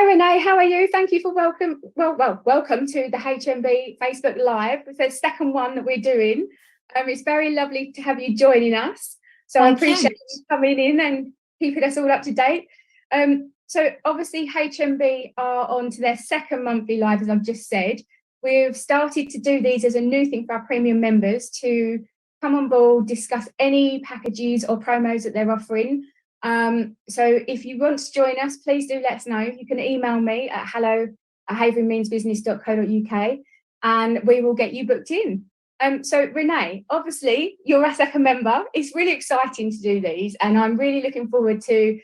Rene, how are you? Thank you for welcome to the HMB Facebook Live. It's the second one that we're doing. It's very lovely to have you joining us. So I appreciate you coming in and keeping us all up to date. So obviously HMB are on to their second monthly live, as I've just said. We've started to do these as a new thing for our premium members to come on board, discuss any packages or promos that they're offering. So if you want to join us, please do let us know. You can email me at hello@haveringmeansbusiness.co.uk and we will get you booked in. So Rene, obviously you're a second member. It's really exciting to do these and I'm really looking forward to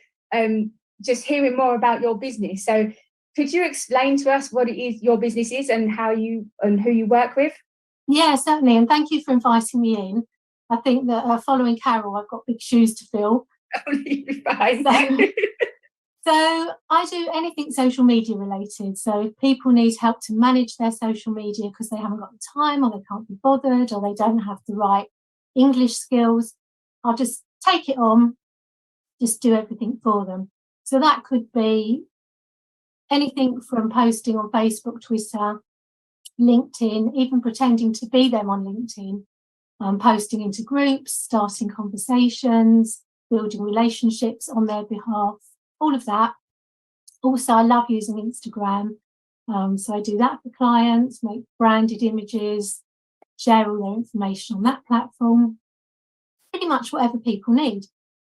just hearing more about your business. So could you explain to us what it is your business is and who you work with? Yeah, certainly. And thank you for inviting me in. I think that following Carol, I've got big shoes to fill. So I do anything social media related. So if people need help to manage their social media because they haven't got the time or they can't be bothered or they don't have the right English skills, I'll just take it on, just do everything for them. So that could be anything from posting on Facebook, Twitter, LinkedIn, even pretending to be them on LinkedIn, posting into groups, starting conversations, building relationships on their behalf, all of that. Also, I love using Instagram. So I do that for clients, make branded images, share all their information on that platform, pretty much whatever people need.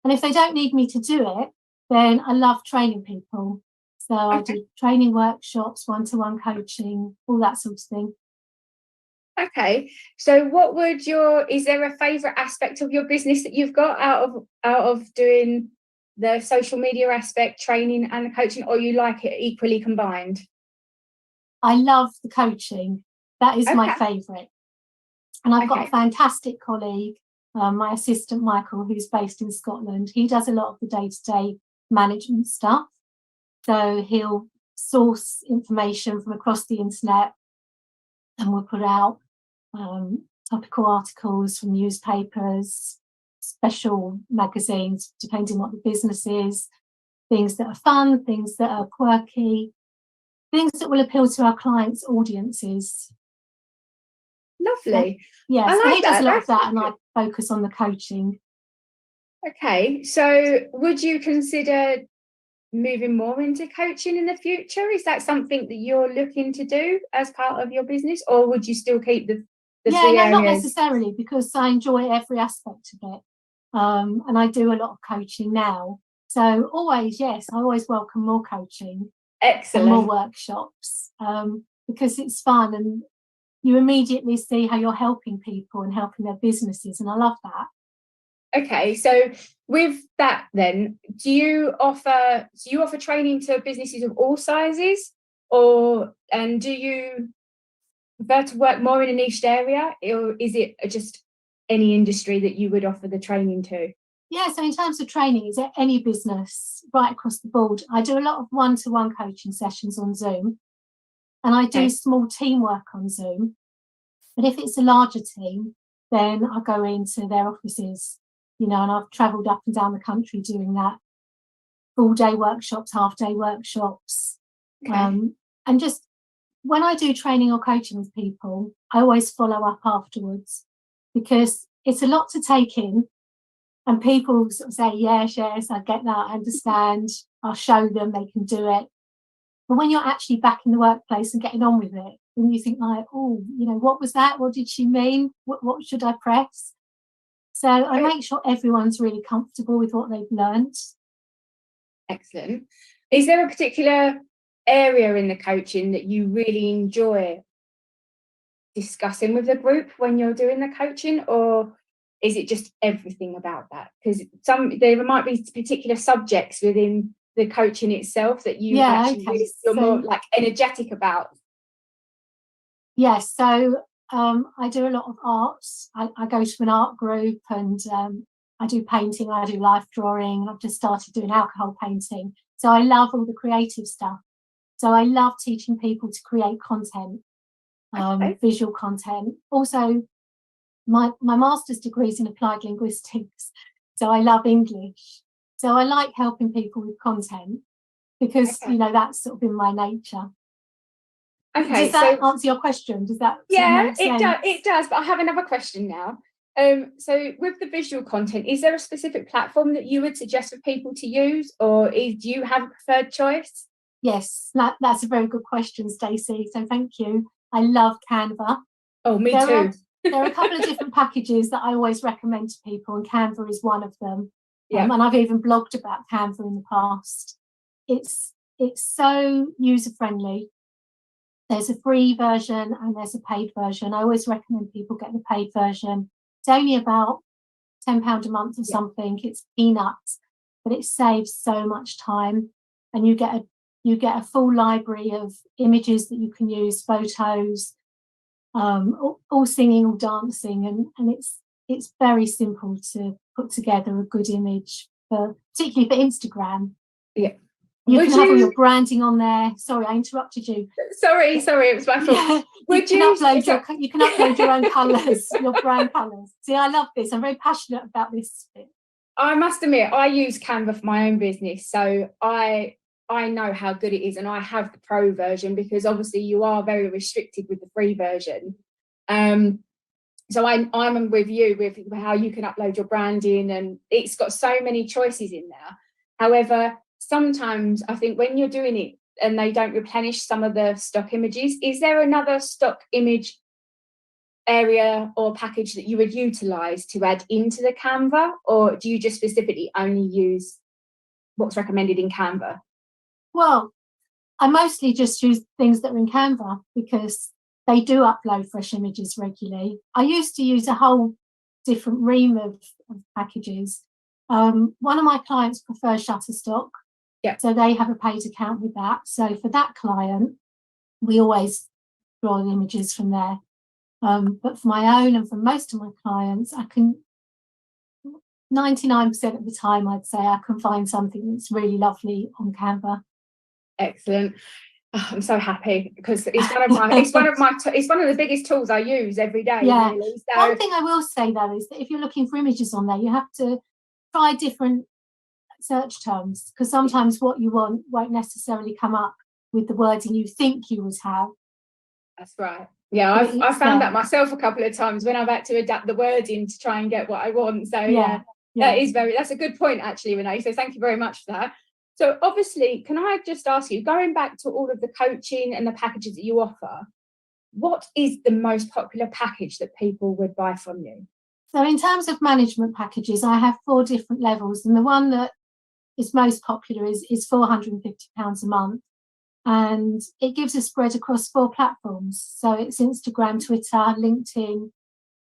And if they don't need me to do it, then I love training people. So I do training workshops, one-to-one coaching, all that sort of thing. Okay, so is there a favourite aspect of your business that you've got out of doing the social media aspect, training and the coaching, or you like it equally combined? I love the coaching. That is my favourite. And I've got a fantastic colleague, my assistant Michael, who's based in Scotland. He does a lot of the day-to-day management stuff. So he'll source information from across the internet and we'll put out topical articles from newspapers, special magazines, depending what the business is, things that are fun, things that are quirky, things that will appeal to our clients' audiences. Lovely. Yes, he does a lot of that and I focus on the coaching. Okay, so would you consider moving more into coaching in the future? Is that something that you're looking to do as part of your business, or would you still keep the three areas? Not necessarily, because I enjoy every aspect of it. And I do a lot of coaching now. So always, yes, I always welcome more coaching. Excellent. And more workshops, because it's fun and you immediately see how you're helping people and helping their businesses. And I love that. Okay, so with that then, do you offer training to businesses of all sizes, and do you prefer to work more in a niche area, or is it just any industry that you would offer the training to? Yeah, so in terms of training, is it any business right across the board? I do a lot of one-to-one coaching sessions on Zoom, and I do small teamwork on Zoom. But if it's a larger team, then I go into their offices, and I've travelled up and down the country doing that. Full-day workshops, half-day workshops. And just when I do training or coaching with people, I always follow up afterwards because it's a lot to take in. And people sort of say, yes, I get that, I understand, I'll show them, they can do it. But when you're actually back in the workplace and getting on with it, then you think like, what was that? What did she mean? What should I press? So I make sure everyone's really comfortable with what they've learned. Excellent. Is there a particular area in the coaching that you really enjoy discussing with the group when you're doing the coaching, or is it just everything about that? Because there might be particular subjects within the coaching itself that you're more like energetic about. Yes, so I do a lot of arts. I go to an art group and I do painting, I do life drawing. I've just started doing alcohol painting. So I love all the creative stuff. So I love teaching people to create content, visual content. Also, my master's degree is in applied linguistics. So I love English. So I like helping people with content. because that's sort of in my nature. Okay, does that answer your question? Does that yeah, make sense? It does. But I have another question now. So with the visual content, is there a specific platform that you would suggest for people to use, or do you have a preferred choice? Yes, that's a very good question, Stacey. So thank you. I love Canva. Oh, me too. There are a couple of different packages that I always recommend to people, and Canva is one of them. Yeah. And I've even blogged about Canva in the past. It's so user-friendly. There's a free version and there's a paid version. I always recommend people get the paid version. It's only about £10 a month or something. It's peanuts, but it saves so much time, and you get a full library of images that you can use, photos, all singing, all dancing, and it's very simple to put together a good image particularly for Instagram. Yeah. You can have all your branding on there. Sorry, I interrupted you. Sorry, it was my fault. Yeah, you can upload your own colours, your brand colours. See, I love this. I'm very passionate about this bit. I must admit, I use Canva for my own business, so I know how good it is, and I have the pro version because obviously you are very restricted with the free version. So I'm with you with how you can upload your branding, and it's got so many choices in there. However, sometimes I think when you're doing it and they don't replenish some of the stock images, is there another stock image area or package that you would utilize to add into the Canva, or do you just specifically only use what's recommended in Canva? Well, I mostly just use things that are in Canva because they do upload fresh images regularly. I used to use a whole different ream of packages. One of my clients prefers Shutterstock. Yeah. So they have a paid account with that. So for that client, we always draw the images from there. But for my own and for most of my clients, I can 99% of the time, I'd say I can find something that's really lovely on Canva. Excellent. Oh, I'm so happy because it's one of the biggest tools I use every day. Yeah. Really. So, one thing I will say though is that if you're looking for images on there, you have to try different search terms, because sometimes what you want won't necessarily come up with the wording you think you would have. That's right. Yeah, I've found that myself a couple of times when I've had to adapt the wording to try and get what I want. So yeah. That's a good point actually, Renee. So thank you very much for that. So obviously, can I just ask you, going back to all of the coaching and the packages that you offer, what is the most popular package that people would buy from you? So in terms of management packages, I have 4 different levels, and the one that is most popular is £450 a month, and it gives a spread across 4 platforms. So it's Instagram, Twitter, LinkedIn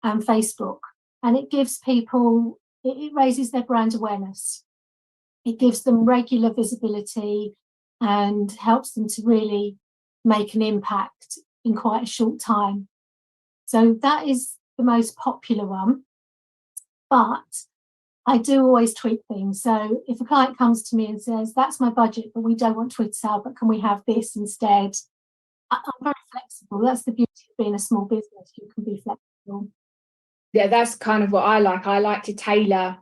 and Facebook, and it gives people, it raises their brand awareness. It gives them regular visibility and helps them to really make an impact in quite a short time. So that is the most popular one. But I do always tweak things. So if a client comes to me and says, that's my budget, but we don't want Twitter, but can we have this instead? I'm very flexible. That's the beauty of being a small business. You can be flexible. Yeah, that's kind of what I like. I like to tailor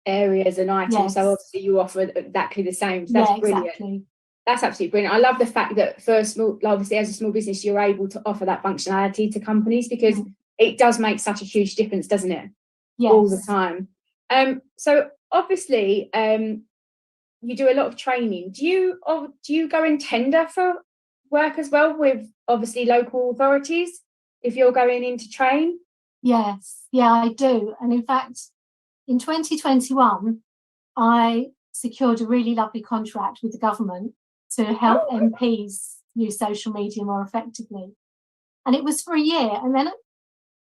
areas and items. Yes. So obviously you offer exactly the same. So that's brilliant. Exactly. That's absolutely brilliant. I love the fact that for obviously as a small business, you're able to offer that functionality to companies, because it does make such a huge difference, doesn't it? Yes. All the time. So obviously, you do a lot of training. Do you go and tender for work as well with obviously local authorities if you're going in to train? Yes, yeah, I do. And in fact, in 2021, I secured a really lovely contract with the government to help MPs use social media more effectively. And it was for a year. And then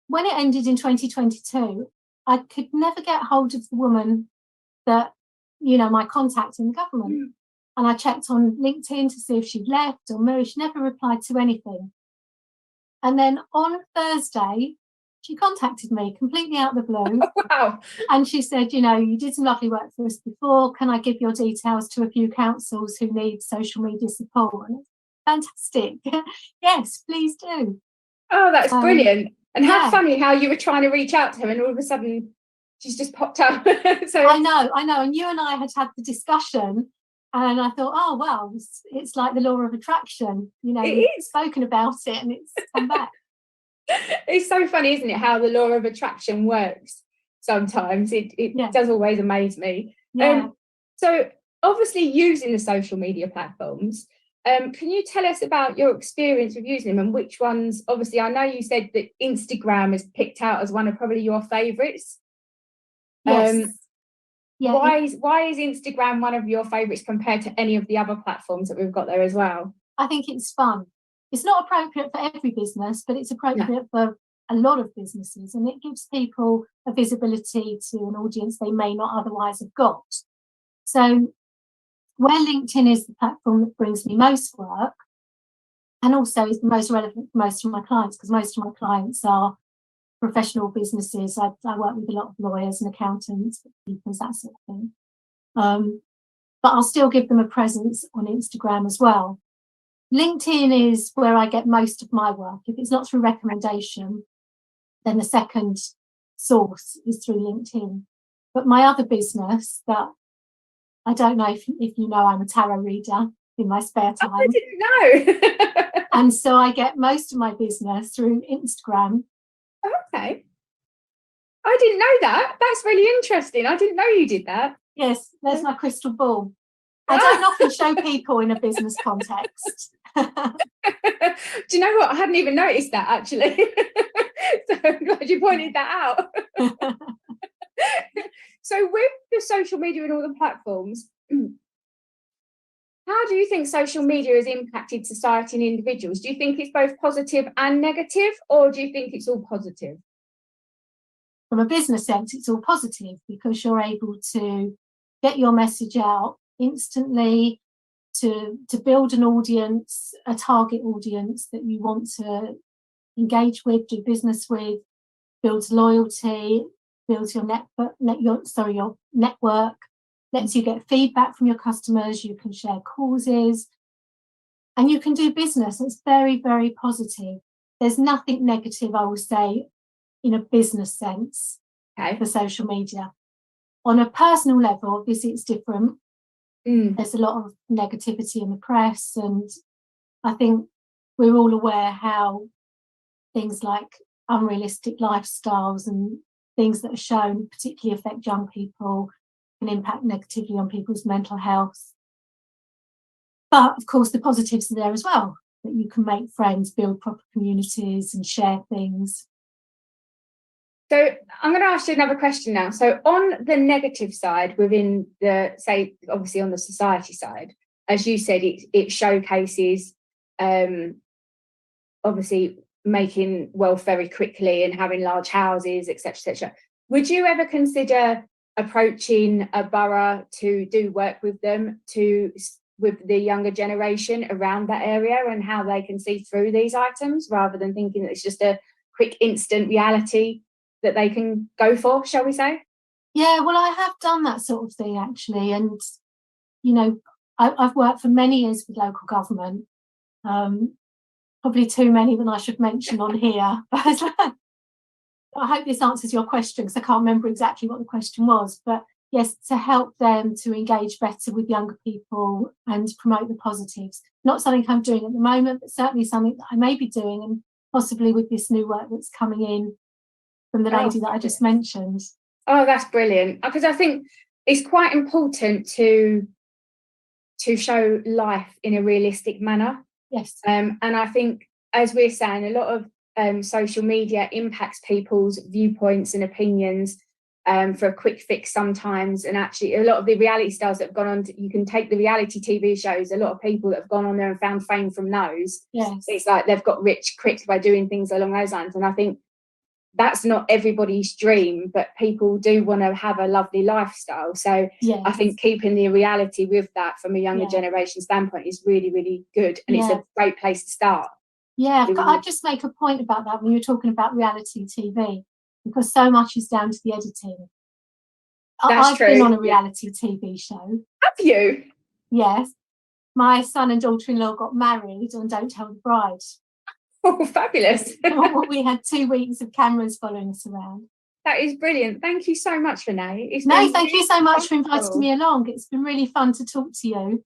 when it ended in 2022, I could never get hold of the woman that, my contact in the government. And I checked on LinkedIn to see if she'd left or moved. She never replied to anything. And then on Thursday, she contacted me completely out of the blue. Wow. And she said, you did some lovely work for us before. Can I give your details to a few councils who need social media support? And it's fantastic. Yes, please do. Oh, that's brilliant. And how funny how you were trying to reach out to her and all of a sudden she's just popped up. So I know. And you and I had the discussion, And I thought, oh, well, it's like the law of attraction. You know, It we've is. spoken about it and it's come back. It's so funny, isn't it, how the law of attraction works sometimes. It does always amaze me. Yeah. So obviously using the social media platforms, can you tell us about your experience with using them and which ones? Obviously, I know you said that Instagram is picked out as one of probably your favorites. Yes. Yeah. Why is Instagram one of your favorites compared to any of the other platforms that we've got there as well? I think it's fun. It's not appropriate for every business, but it's appropriate for a lot of businesses, and it gives people a visibility to an audience they may not otherwise have got. So where LinkedIn is the platform that brings me most work, and also is the most relevant for most of my clients, because most of my clients are professional businesses. I work with a lot of lawyers and accountants, people, that sort of thing. But I'll still give them a presence on Instagram as well. LinkedIn is where I get most of my work. If it's not through recommendation, then the second source is through LinkedIn. But my other business that I don't know if you know, I'm a tarot reader in my spare time. I didn't know. And so I get most of my business through Instagram. Okay. I didn't know that. That's really interesting. I didn't know you did that. Yes, there's my crystal ball. I don't often show people in a business context. Do you know what? I hadn't even noticed that, actually. So I'm glad you pointed that out. So with the social media and all the platforms, how do you think social media has impacted society and individuals? Do you think it's both positive and negative, or do you think it's all positive? From a business sense, it's all positive because you're able to get your message out instantly, to build an audience, a target audience that you want to engage with, do business with, builds loyalty, builds your network, lets you get feedback from your customers, you can share causes, and you can do business. It's very, very positive. There's nothing negative, I will say, in a business sense for social media. On a personal level, obviously it's different. There's a lot of negativity in the press, and I think we're all aware how things like unrealistic lifestyles and things that are shown particularly affect young people, can impact negatively on people's mental health. But of course the positives are there as well, that you can make friends, build proper communities and share things. So I'm going to ask you another question now. So on the negative side, within the, say, obviously on the society side, as you said, it showcases obviously making wealth very quickly and having large houses, etc., etc. Would you ever consider approaching a borough to do work with them, with the younger generation around that area and how they can see through these items, rather than thinking that it's just a quick instant reality that they can go for, shall we say? Yeah, well, I have done that sort of thing actually, and you know, I've worked for many years with local government, probably too many than I should mention on here. But I hope this answers your question, because I can't remember exactly what the question was. But yes, to help them to engage better with younger people and promote the positives. Not something I'm doing at the moment, but certainly something that I may be doing, and possibly with this new work that's coming in from the lady that I just mentioned. Oh, that's brilliant. Because I think it's quite important to show life in a realistic manner. Yes. And I think, as we're saying, a lot of social media impacts people's viewpoints and opinions for a quick fix sometimes. And actually, a lot of the reality stars that have gone on, you can take the reality TV shows, a lot of people that have gone on there and found fame from those. Yes. It's like they've got rich quick by doing things along those lines. And I think that's not everybody's dream, but people do want to have a lovely lifestyle. So yes. I think keeping the reality with that from a younger generation standpoint is really, really good. And it's a great place to start. Yeah, I'd just make a point about that when you're talking about reality TV, because so much is down to the editing. I've been on a reality TV show. Have you? Yes. My son and daughter-in-law got married on Don't Tell the Bride. Oh, fabulous. We had 2 weeks of cameras following us around. That is brilliant. Thank you so much, Rene. Thank you so much for inviting me along. It's been really fun to talk to you.